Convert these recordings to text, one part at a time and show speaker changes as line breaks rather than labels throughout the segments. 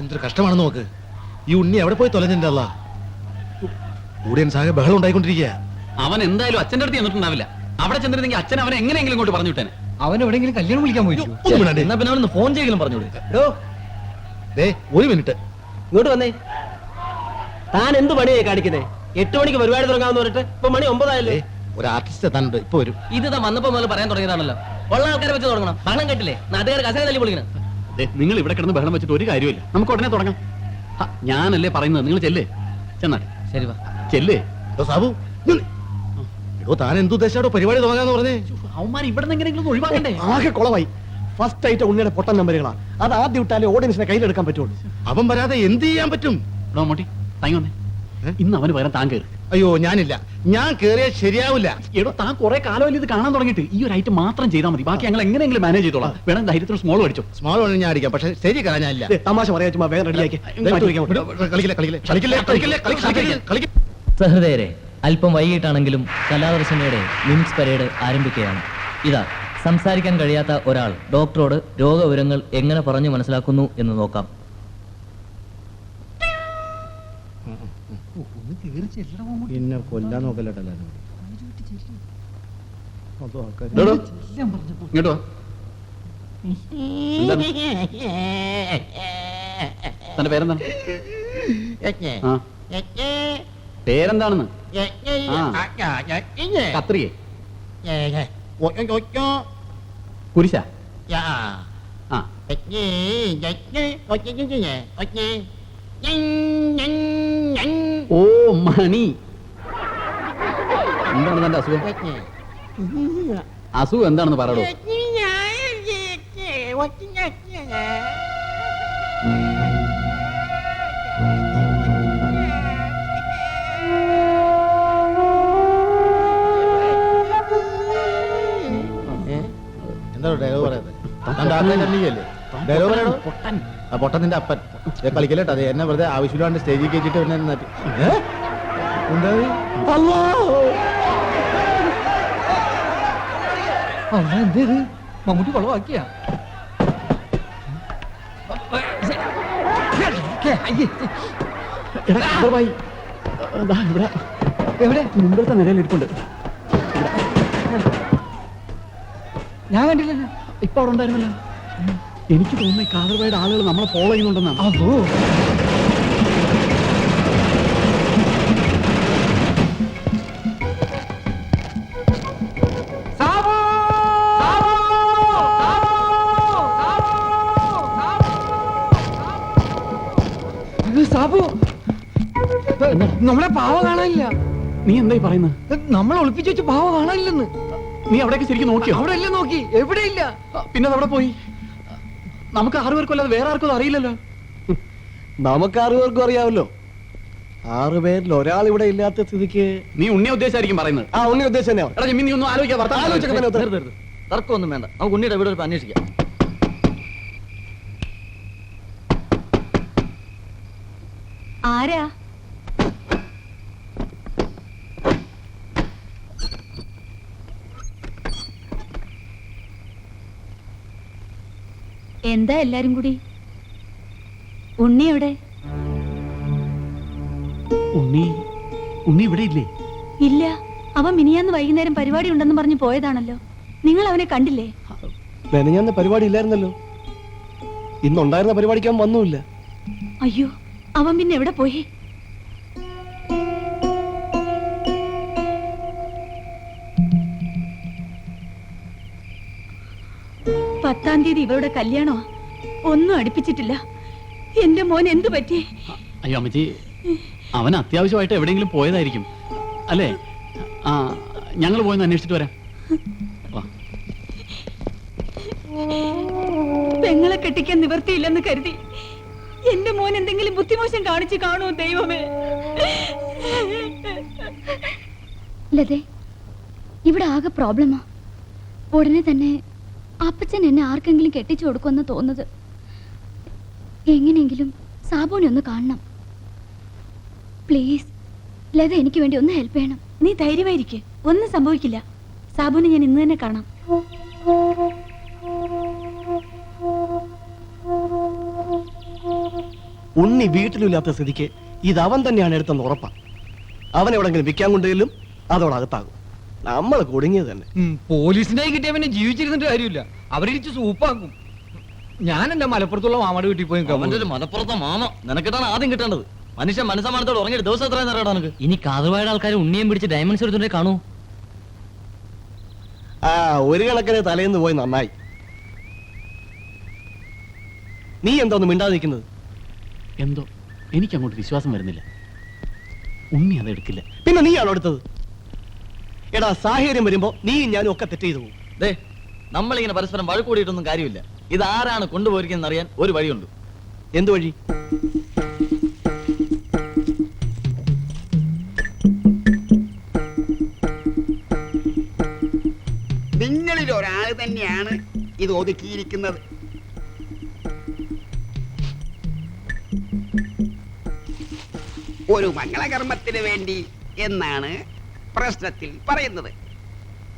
എന്തൊരു കഷ്ടമാണെന്ന് നോക്ക്. ഈ ഉണ്ണി എവിടെ പോയി തൊലഞ്ഞിട്ടല്ല. ഊടിയൻ സാഹ ബഹളം ഉണ്ടായിക്കൊണ്ടിരിക്കുക.
അവൻ എന്തായാലും അച്ഛൻ്റെ അടുത്ത് ചെന്നിട്ടുണ്ടാവില്ല. അവിടെ ചെന്നിരുന്നെങ്കിൽ അച്ഛൻ അവനെ എങ്ങനെയെങ്കിലും ഇങ്ങോട്ട് പറഞ്ഞു വിട്ടേനെ.
അവൻ എവിടെയെങ്കിലും കല്യാണം വിളിക്കാൻ പോയി.
എന്നാ പിന്നെ അവനൊന്ന് ഫോൺ ചെയ്യലും പറഞ്ഞോളൂ.
ഒരു മിനിറ്റ്
ഇങ്ങോട്ട് വന്നേ. താൻ എന്ത് പണിയായി കാണിക്കുന്നേ? 8 മണിക്ക് പരിപാടി തുടങ്ങാമെന്ന് പറഞ്ഞിട്ട് ഇപ്പൊ മണി 9 ആയല്ലേ.
ഒരു ആർട്ടിസ്റ്റ് എത്താനുണ്ട്, ഇപ്പൊ വരും.
ഇത് വന്നപ്പോ മുതൽ പറയാൻ തുടങ്ങിയതാണല്ലോ. ഉള്ള ആൾക്കാരെ വെച്ച് തുടങ്ങണം. ബഹളം കേട്ടില്ലേ? നാട്ടുകാർ കസേര തല്ലി പൊളിക്കണം.
നിങ്ങൾ ഇവിടെ കിടന്ന് ബഹളം വെച്ചിട്ട് ഒരു കാര്യമില്ല. നമുക്ക് ഉടനെ തുടങ്ങാം. ഞാനല്ലേ പറയുന്നത്, നിങ്ങൾ ചെല്ലേ. ചെന്നാട്ടെ.
ശരി വാ
ചെല്ലേ.
സാബു താൻ എന്തുദ്ദേശാടോ പരിപാടി തുടങ്ങാന്ന് പറഞ്ഞേ?
അവന്മാർ ഇവിടെ നിന്ന് എങ്ങനെയെങ്കിലും ഒഴിവാക്കണ്ടേ?
ആകെ കുളമായി. ഫസ്റ്റ് ആയിട്ട് ഉണ്ണിയുടെ പൊട്ടൻ നമ്പറുകളാ. അത് ആദ്യം ഇട്ടാലേ ഓഡിയൻസിനെ കയ്യിലെടുക്കാൻ പറ്റുള്ളൂ.
അവൻ വരാതെ എന്ത് ചെയ്യാൻ പറ്റും?
മോട്ടി താങ്ങി വന്നേ. ഇന്ന് അവന് പകരം താൻ കയറി.
അയ്യോ ഞാനില്ല, ഞാൻ കേറിയാൽ ശരിയാവില്ല.
എടോ താൻ കുറെ കാലമല്ലേ ഇത് കാണാൻ തുടങ്ങിയിട്ട്. ഈ ഒരു ഐറ്റം മാത്രം ചെയ്താൽ മതി. ബാക്കി ഞങ്ങൾ എങ്ങനെയെങ്കിലും മാനേജ് ചെയ്തോളാം. വേണം ധൈര്യത്തിൽ സ്മോൾ അടിച്ചോ.
സ്മോൾ വേണം ഞാൻ അടിക്കാം, പക്ഷെ ശരി കളഞ്ഞാലില്ല.
തമാശ പറയാ, ചുമ്മാ വേഗം റെഡിയാക്കി.
സഹൃദയരെ, അല്പം വൈകിട്ടാണെങ്കിലും കലാദർശനയുടെ മിംസ് പരേഡ് ആരംഭിക്കുകയാണ്. ഇതാ, സംസാരിക്കാൻ കഴിയാത്ത ഒരാൾ ഡോക്ടറോട് രോഗവിവരങ്ങൾ എങ്ങനെ പറഞ്ഞു മനസ്സിലാക്കുന്നു എന്ന് നോക്കാം.
പിന്നെ കൊല്ലാൻ നോക്കല്ലോ.
ഇങ്ങോട്ടോ. തന്റെ പേരെന്താണ്? പേരെന്താണെന്ന്? കത്രിയെ കുരിശ. ഓ മണി. എന്താണ് തന്റെ അസുഖം? അസുഖം എന്താണെന്ന് പറയടോ.
എന്താ ഡയലോഗ് പറയുന്നത്? പൊട്ടത്തിന്റെ അപ്പൻ കളിക്കല്ലേട്ടോ. അത് എന്നെ വെറുതെ ആവശ്യമില്ലാണ്ട് സ്റ്റേജിൽ കയറ്റിട്ട് പിന്നെ
എന്തേത് മമ്മൂട്ടി കൊളവാക്കിയ? എവിടെ?
മുമ്പത്തെ നിലയിൽ ഇരിപ്പുണ്ട്.
ഞാൻ കണ്ടില്ലല്ലോ.
ഇപ്പൊ അവിടെ ഉണ്ടായിരുന്നല്ലോ. എനിക്ക് തോന്നുന്നു കാതർബായുടെ ആളുകൾ നമ്മളെ ഫോളോ ചെയ്യുന്നുണ്ടെന്നാണ്.
അതോ? സാബു, നമ്മളെ പാവ കാണാനില്ല.
നീ എന്തായി പറയുന്നത്?
നമ്മളെ ഒളിപ്പിച്ചു വെച്ച് പാവ കാണാനില്ലെന്ന്.
നീ അവിടേക്ക് ശരിക്കും നോക്കിയോ?
അവിടെ എല്ലാം നോക്കി, എവിടെയില്ല.
പിന്നെ അവിടെ പോയി. നമുക്ക് 6 പേർക്കും അല്ലാതെ വേറെ ആർക്കും അറിയില്ലല്ലോ.
നമുക്ക് 6 പേർക്കും അറിയാമല്ലോ. 6 പേരിൽ ഒരാൾ ഇവിടെ ഇല്ലാത്ത സ്ഥിതിക്ക്
നീ ഉണ്ണിയെ ഉദ്ദേശിച്ചായിരിക്കും പറയുന്നത്.
ആ ഉണ്ണി ഉദ്ദേശം തന്നെയാണ്.
എടാ ജിമ്മി, നീ ഒന്നും
തർക്കമൊന്നും വേണ്ട. നമുക്ക് ഉണ്ണിയുടെ വീട് അന്വേഷിക്കാം.
ആരാ? എന്താ എല്ലാരും കൂടി? ഉണ്ണി എവിടെ?
ഉണ്ണി ഇവിടെ ഇല്ലേ?
ഇല്ല, അവൻ മിനിയാന്ന് വൈകുന്നേരം പരിപാടി ഉണ്ടെന്ന് പറഞ്ഞ് പോയതാണല്ലോ. നിങ്ങൾ അവനെ കണ്ടില്ലേ?
മെനഞ്ഞാന്ന് പരിപാടി ഇല്ലായിരുന്നല്ലോ. ഇന്നുണ്ടായിരുന്ന പരിപാടിക്ക് അവൻ വന്നുമില്ല.
അയ്യോ, അവൻ പിന്നെ എവിടെ പോയി? പത്താം തീയതി ഇവരുടെ കല്യാണോ? ഒന്നും അടുപ്പിച്ചിട്ടില്ല. എന്റെ മോൻ എന്തു പറ്റി?
അയ്യോ അമ്മച്ചി, അവൻ അത്യാവശ്യമായിട്ട് എവിടെയെങ്കിലും പോയതായിരിക്കും അല്ലേ? ആ, ഞങ്ങൾ പോയെന്ന് അന്വേഷിച്ചിട്ട് വരാം.
പെങ്ങളെ കെട്ടിക്കാൻ നിവർത്തിയില്ലെന്ന് കരുതി എന്റെ മോൻ എന്തെങ്കിലും ബുദ്ധിമോശം കാണിച്ചു കാണുമോ ദൈവമേ?
ലതേ, ഇവിടെ ആകെ പ്രോബ്ലമാ. ഉടനെ തന്നെ അപ്പച്ചൻ എന്നെ ആർക്കെങ്കിലും കെട്ടിച്ചു കൊടുക്കുമെന്ന് തോന്നുന്നത്. എങ്ങനെയെങ്കിലും സാബുവിനെ ഒന്ന് കാണണം പ്ലീസ്. ലത, എനിക്ക് വേണ്ടി ഒന്ന് ഹെൽപ്പ് ചെയ്യണം.
നീ ധൈര്യമായിരിക്കെ, ഒന്നും സംഭവിക്കില്ല. സാബുവിനെ ഞാൻ ഇന്ന് തന്നെ കാണാം.
ഉണ്ണി വീട്ടിലില്ലാത്ത സ്ഥിതിക്ക് ഇത് അവൻ തന്നെയാണ് എടുത്തെന്ന് ഉറപ്പാ. അവൻ എവിടെങ്കിലും വിൽക്കാൻ കൊണ്ടുവരും, അതോടകത്താകും. നമ്മൾ കുടുങ്ങിയത് തന്നെ.
പോലീസിന്റെ കൈ കിട്ടിയ പിന്നെ ജീവിച്ചിരുന്നിട്ട് കാര്യമില്ല, അവരിച്ച് സൂപ്പാക്കും. ഞാൻ എന്റെ മലപ്പുറത്തുള്ള മാമയുടെ വീട്ടിൽ പോയി നിൽക്കാം.
അവന്റെ ഒരു മലപ്പുറത്തെ മാമ നിനക്കിട്ടാണ് ആദ്യം കിട്ടേണ്ടത്. മനുഷ്യൻ മനസ്സമാനത്തോട് ഉറങ്ങിയിട്ട് ദിവസം എത്ര നേരം നിനക്ക്?
ഇനി കാതർവായുടെ ആൾക്കാർ ഉണ്ണിയും പിടിച്ച് ഡയമണ്ട്സ് എടുത്തുകൊണ്ടേ കാണൂ.
ആ ഒരു കണക്കിന് തലേന്ന് പോയി നന്നായി. നീ എന്തോന്ന് മിണ്ടാതെ നിൽക്കുന്നത്?
എന്തോ എനിക്കങ്ങോട്ട് വിശ്വാസം വരുന്നില്ല. ഉണ്ണി അത് എടുക്കില്ല.
പിന്നെ നീയാണോ എടുത്തത്? എടാ, സാഹചര്യം വരുമ്പോ നീയും ഞാനും ഒക്കെ തെറ്റ് ചെയ്തു പോകും.
ദേ, നമ്മളിങ്ങനെ പരസ്പരം വഴക്കൂടിയിട്ടൊന്നും കാര്യമില്ല. ഇത് ആരാണ് കൊണ്ടുപോയിരിക്കുന്നത് അറിയാൻ ഒരു വഴിയുണ്ട്.
എന്തു വഴി?
നിങ്ങളിൽ ഒരാൾ തന്നെയാണ് ഇത് ഒതുക്കിയിരിക്കുന്നത്. ഒരു മംഗളകർമ്മത്തിന് വേണ്ടി എന്നാണ് പ്രശ്നത്തിൽ പറയുന്നത്.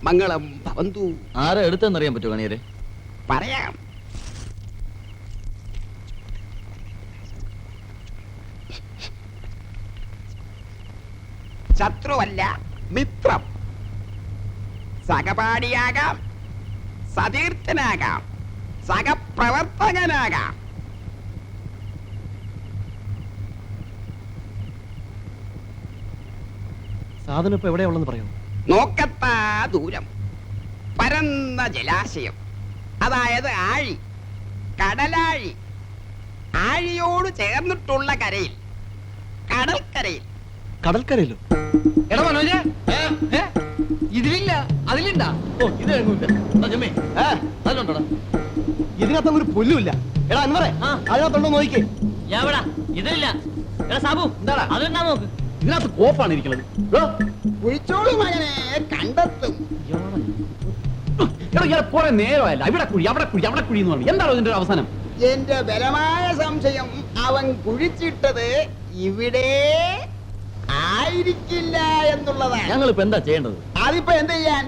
മംഗളം ഭവന്തു.
ആരാ എടുത്തെന്നറിയാൻ പറ്റുമോ കണിയരെ?
പറയാം. ശത്രുവല്ല, മിത്രം. സഹപാഠിയാകാം, സതീർത്ഥനാകാം, സഹപ്രവർത്തകനാകാം.
സാധനം ഇപ്പൊ എവിടെയാ ഉള്ളെന്ന് പറയണം.
നോക്കത്താ ദൂരം പരന്ന ജലാശയം, അതായത് ആഴി, കടലാഴി. ആഴിയോട് ചേർന്നിട്ടുള്ള കരയിൽ, കടൽക്കരയിൽ.
കടൽക്കരയിലോ?
എടാ മനോജ്, ഇതിലില്ല അതിലുണ്ടാ?
ഓ, ഇത് കഴിഞ്ഞില്ല. ജമ്മേ, അതിലുണ്ടോടാ?
ഇതിനകത്തൊന്നും ഒരു പുല്ലുമില്ല. എടാ അൻവറേ, അതിനകത്തുണ്ടോ നോക്കിക്കേ.
എവിടാ? ഇതിലില്ല. എടാ സാബു,
എന്താടാ?
അതെന്താ നോക്ക്.
ഇതിനകത്ത് കോപ്പാണ് ഇരിക്കുന്നത്.
കുഴിച്ചോളൂ മകനെ, കണ്ടെത്തും.
കുറെ നേരമല്ല ഇവിടെ കുഴി അവിടെ കുഴി അവിടെ കുഴി എന്ന് പറഞ്ഞു. എന്താണോ ഇതിന്റെ ഒരു അവസാനം?
എന്റെ ബലമായ സംശയം അവൻ കുഴിച്ചിട്ടത് ഇവിടെ ആയിരിക്കില്ല എന്നുള്ളതാണ്.
ഞങ്ങളിപ്പോ എന്താ ചെയ്യേണ്ടത്?
അതിപ്പോ എന്ത് ചെയ്യാൻ?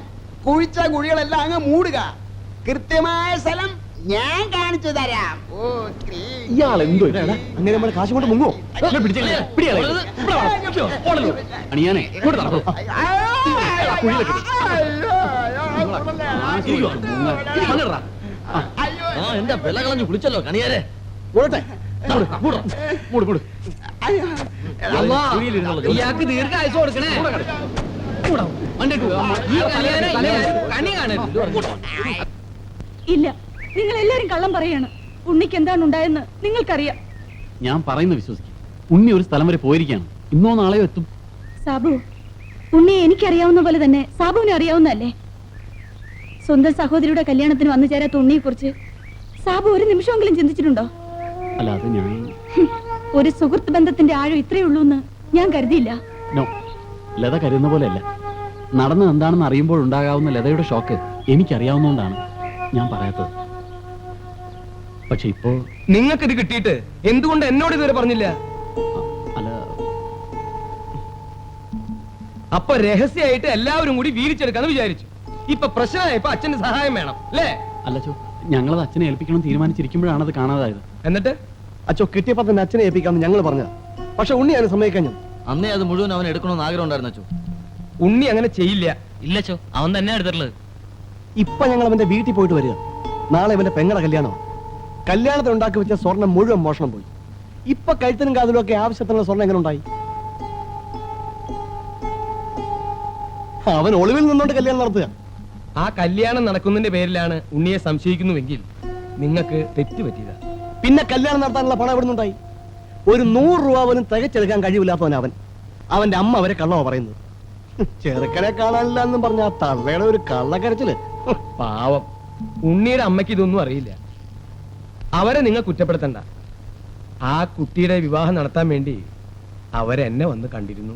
കുഴിച്ച കുഴികളെല്ലാം അങ്ങ് മൂടുക. കൃത്യമായ സ്ഥലം ഞാൻ കാണിച്ചു തരാം. ഓ,
ഇയാൾ എന്തോ
അങ്ങനെ നമ്മൾ കാശ് കൊണ്ട് മുങ്ങോ?
അണിയാനെ ഇങ്ങോട്ട് നടക്കൂ.
ആ, എന്റെ വില കളഞ്ഞു കുളിച്ചല്ലോ കണിയാരെ.
പോട്ടെ.
ഇയാൾക്ക് ദീർഘായുസ് കൊടുക്കണേ. ഈ കണി കാണരുത്.
ഇല്ല, നിങ്ങൾ എല്ലാരും കള്ളം പറയാണ്. ഉണ്ണിക്ക് എന്താണ് ഉണ്ടായെന്ന് നിങ്ങൾക്കറിയാം.
ഞാൻ പറയുന്നത് വിശ്വസിക്കും. ഉണ്ണി ഒരു സ്ഥലം വരെ പോയിരിക്കുകയാണ്. ഇന്നോ നാളെയോ എത്തും.
സാബു, ഉണ്ണിയെ എനിക്കറിയാവുന്ന പോലെ തന്നെ സാബുവിനെ അറിയാവുന്നതല്ലേ? സ്വന്തം സഹോദരിയുടെ കല്യാണത്തിന് വന്നു ചേരാത്ത ഉണ്ണിയെ കുറിച്ച് സാബു ഒരു നിമിഷമെങ്കിലും ചിന്തിച്ചിട്ടുണ്ടോ?
അല്ല, അത് ഞാൻ
ഒരു സുഹൃത്ത് ബന്ധത്തിന്റെ ആഴം ഇത്രയേ ഉള്ളൂ എന്ന് ഞാൻ കരുതിയില്ല.
നോ, ലത കരുതുന്ന പോലെയല്ല. നടന്നത് എന്താണെന്ന് അറിയുമ്പോൾ ഉണ്ടാകാവുന്ന ലതയുടെ ഷോക്ക് എനിക്കറിയാവുന്നതുകൊണ്ടാണ് ഞാൻ പറയാത്തത്. പക്ഷെ ഇപ്പോ
നിങ്ങൾക്ക് ഇത് കിട്ടിയിട്ട് എന്തുകൊണ്ട് എന്നോട് ഇതുവരെ പറഞ്ഞില്ല?
അല്ല,
അപ്പൊ രഹസ്യമായിട്ട് എല്ലാവരും കൂടി വീതിച്ചെടുക്കാന്ന് വിചാരിച്ചു. ഇപ്പൊ പ്രശ്നമായപ്പോ അച്ഛന്റെ സഹായം വേണം അല്ലേ?
അല്ല ചോ, ഞങ്ങളത് അച്ഛനെ ഏൽപ്പിക്കണം തീരുമാനിച്ചിരിക്കുമ്പോഴാണ് അത് കാണാതായത്.
എന്നിട്ട്
അച്ഛോ, കിട്ടിയപ്പോ തന്നെ അച്ഛനെ ഏൽപ്പിക്കാമെന്ന് ഞങ്ങൾ പറഞ്ഞ. പക്ഷെ ഉണ്ണി അതിന് സമ്മതിക്കാൻ.
അന്നേ അത് മുഴുവൻ അവൻ എടുക്കണമെന്ന് ആഗ്രഹം ഉണ്ടായിരുന്നു അച്ചു.
ഉണ്ണി അങ്ങനെ ചെയ്യില്ല.
ഇല്ല ചോ, അവൻ തന്നെ എടുത്തിട്ടുള്ളത്.
ഇപ്പൊ ഞങ്ങൾ അവന്റെ വീട്ടിൽ പോയിട്ട് വരിക. നാളെ ഇവന്റെ പെങ്ങളുടെ കല്യാണം. കല്യാണത്തിന് ഉണ്ടാക്കി വെച്ച സ്വർണം മുഴുവൻ മോഷണം പോയി. ഇപ്പൊ കഴുത്തിനും കാതിലും ഒക്കെ ആവശ്യത്തിനുള്ള സ്വർണം എങ്ങനെ ഉണ്ടായി? അവൻ ഒളിവിൽ നിന്നോണ്ട് കല്യാണം നടത്തുക.
ആ കല്യാണം നടക്കുന്നതിന്റെ പേരിലാണ് ഉണ്ണിയെ സംശയിക്കുന്നുവെങ്കിൽ നിങ്ങൾക്ക് തെറ്റുപറ്റിയതാ.
പിന്നെ കല്യാണം നടത്താനുള്ള പണം എവിടെ നിന്നുണ്ടായി? ഒരു 100 രൂപ പോലും തികച്ചെടുക്കാൻ കഴിവില്ലാത്തവൻ അവൻ. അവന്റെ അമ്മ അവരെ കള്ളവ പറയുന്നത്. ചെറുക്കനെ കാണാനില്ല എന്നും പറഞ്ഞ ആ തള്ളയുടെ ഒരു കള്ളക്കരച്ചില്.
പാവം, ഉണ്ണിയുടെ അമ്മയ്ക്ക് ഇതൊന്നും അറിയില്ല. അവരെ നിങ്ങൾ കുറ്റപ്പെടുത്തണ്ട. ആ കുട്ടിയുടെ വിവാഹം നടത്താൻ വേണ്ടി അവരെന്നെ വന്ന് കണ്ടിരുന്നു.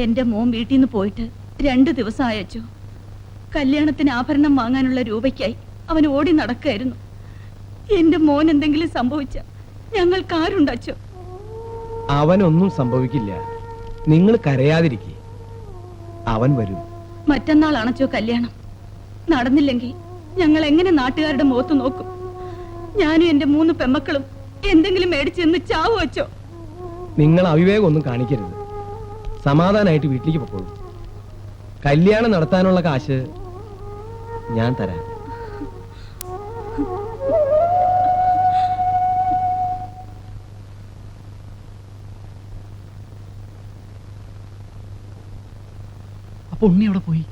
എന്റെ മോൻ വീട്ടിൽ നിന്ന് പോയിട്ട് 2 ദിവസം അയച്ചു. കല്യാണത്തിന് ആഭരണം വാങ്ങാനുള്ള രൂപയ്ക്കായി അവൻ ഓടി നടക്കായിരുന്നു. എന്റെ മോൻ എന്തെങ്കിലും സംഭവിച്ച ഞങ്ങൾക്ക് ആരുണ്ടച്ചോ?
അവനൊന്നും സംഭവിക്കില്ല. നിങ്ങൾ കരയാതിരിക്കെ, അവൻ വരും.
മറ്റന്നാളാണച്ചോ കല്യാണം. നടന്നില്ലെങ്കിൽ ഞങ്ങൾ എങ്ങനെ നാട്ടുകാരുടെ മുഖത്ത് നോക്കും? ഞാനും എന്റെ 3 പെമ്മക്കളും എന്തെങ്കിലും മേടിച്ചെന്ന് ചാവ് വെച്ചോ.
നിങ്ങൾ അവിവേകം ഒന്നും കാണിക്കരുത്. സമാധാനമായിട്ട് വീട്ടിലേക്ക് പൊക്കോളൂ. കല്യാണം നടത്താനുള്ള കാശ് ഞാൻ തരാം.
അപ്പൊ ഉണ്ണി അവിടെ പോയി?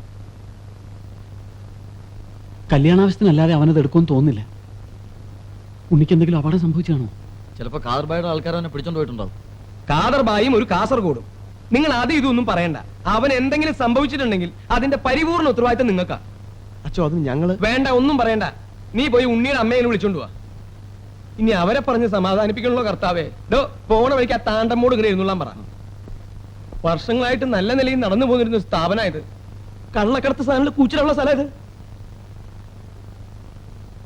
കല്യാണാവശ്യത്തിനല്ലാതെ അവനത് എടുക്കുമെന്ന് തോന്നുന്നില്ല. ഉണ്ണിക്ക് എന്തെങ്കിലും അപകടം സംഭവിച്ചാണോ?
ചിലപ്പോ കാർബൈഡ് ആൾക്കാർ അവനെ പിടിച്ചോണ്ട് പോയിട്ടുണ്ടാവും.
കാദർബായും ഒരു കാസർഗോഡും. നിങ്ങൾ അത് ഇതൊന്നും പറയണ്ട. അവൻ എന്തെങ്കിലും സംഭവിച്ചിട്ടുണ്ടെങ്കിൽ അതിന്റെ പരിപൂർണ ഉത്തരവാദിത്തം നിങ്ങൾക്കാ.
അച്ഛോ അത് ഞങ്ങള്
വേണ്ട, ഒന്നും പറയണ്ട. നീ പോയി ഉണ്ണിയുടെ അമ്മയെ വിളിച്ചോണ്ട് പോവാ. ഇനി അവരെ പറഞ്ഞ് സമാധാനിപ്പിക്കണല്ലോ കർത്താവേ. പോണ വഴിക്ക് ആ താണ്ടമ്മോട് ഇങ്ങനെ ഇരുന്നോളാൻ പറ. വർഷങ്ങളായിട്ട് നല്ല നിലയിൽ നടന്നു പോന്നിരുന്ന സ്ഥാപനമായത്. കള്ളക്കടത്ത് സാധനങ്ങൾ കൂച്ചിലുള്ള സ്ഥലം ഇത്.